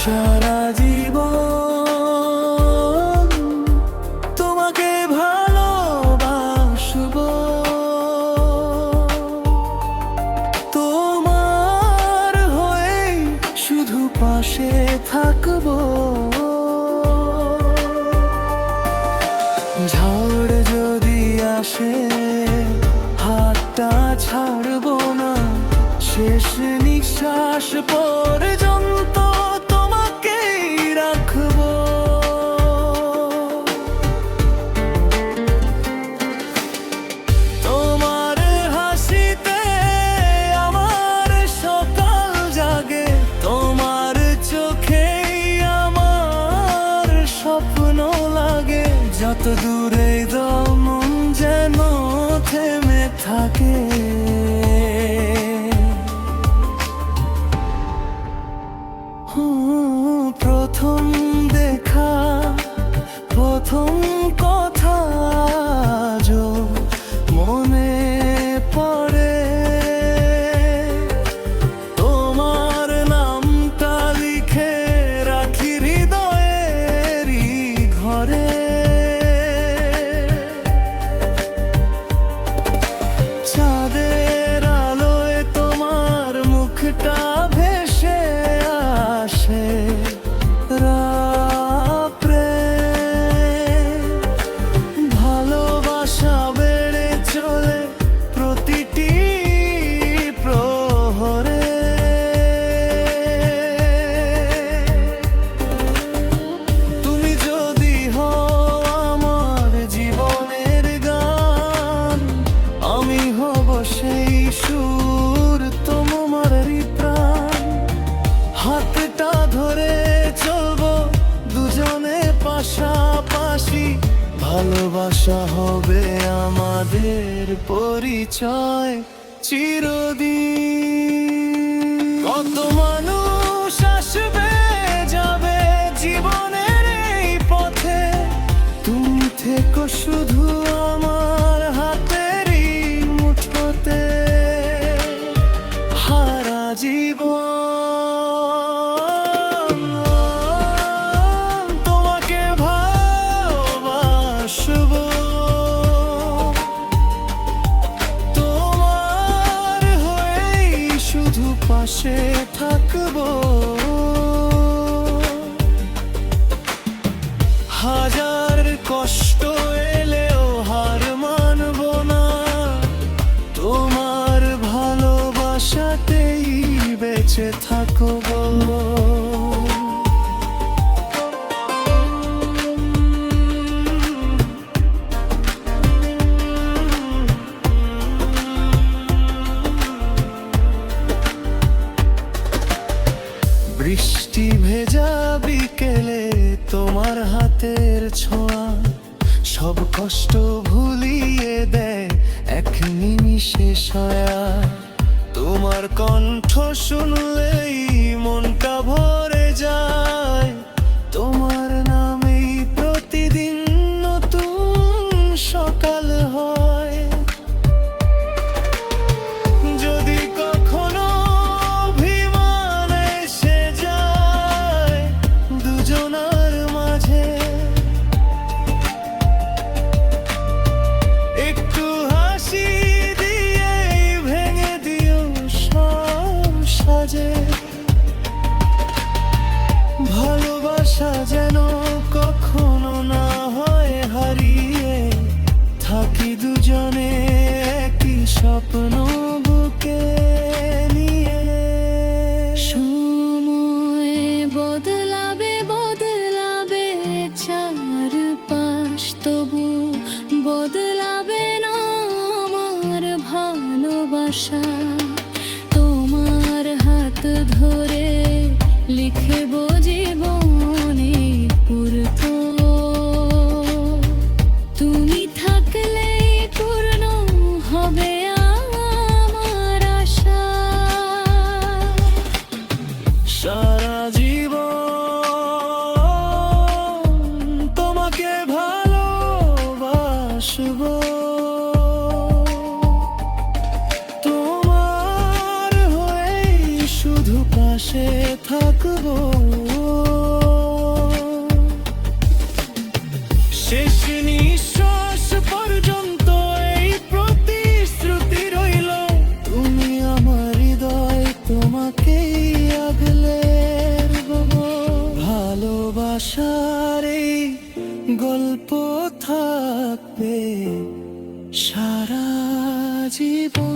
সারা জীবন তোমাকে ভালোবাসবো, তোমার হয়ে শুধু পাশে থাকবো। ঝড় যদি আসে হাতটা ছাড়বো না, শেষ নিঃশ্বাস পর্যন্ত তোমাকেই রাখবো। তোমার হাসিতে আমার সকাল জাগে, তোমার চোখেই আমার স্বপ্ন লাগে। যত দূরে দাও মন যেন থেমে থাকে। প্রথম দেখা, প্রথম কথা আজও মনে পড়ে। তোমার নামটা লিখে রাখি হৃদয়েরই ঘরে। চাঁদের আলোয় তোমার মুখটা ভেসে আসে রাত্রে। ভালোবাসা বেড়ে চলে প্রতিটি প্রহরে। তুমি যদি হও আমার জীবনের গান, আমি হব সেই সুর তোমারই প্রাণ। হাতটা ধরে চলবো দুজনে পাশাপাশি, ভালোবাসা হবে আমাদের পরিচয় চিরদিন। কত মানুষ আসবে যাবে জীবনের এই পথে, তুমি থেকো শুধু আমার হাতেরই মুঠোতে। সারা জীবন তোমাকে ভালোবাসবো, তোমার হয়েই শুধু পাশে থাকবো। হাজার কষ্ট এলেও হার মানবো না, তোমার ভালোবাসাতেই বেঁচে থাকবো। বৃষ্টি ভেজা বিকেলে তোমার হাতের ছোঁয়া সব কষ্ট ভুলিয়ে দেয় এক নিমিষে সয়া। তোমার কণ্ঠ শুনলেই মনটা ভরে যায়, তোমার নামেই প্রতিদিন নতুন সকাল হয়। যদি কখনো অভিমান এসে যায় দুজনার মাঝে, একটু হাসি দিয়েই ভেঙে দিও সব সাজে। ভালোবাসা যেন কখনো না হয় হারিয়ে, থাকি দুজনে একই স্বপ্ন বুকে নিয়ে। সময় বদলাবে বদলাবে চারপাশ, তবু বদলাবে না আমার ভালোবাসা। তোমার হাত ধরে লিখব জীবনে পূর্ত, তুমি থাকলে পূর্ণ হবে আমার আশা। সারা জীবন তোমাকে ভালোবাসবো, তোমার হয়েই শুধু পাশে থাকবো। সারা জীবন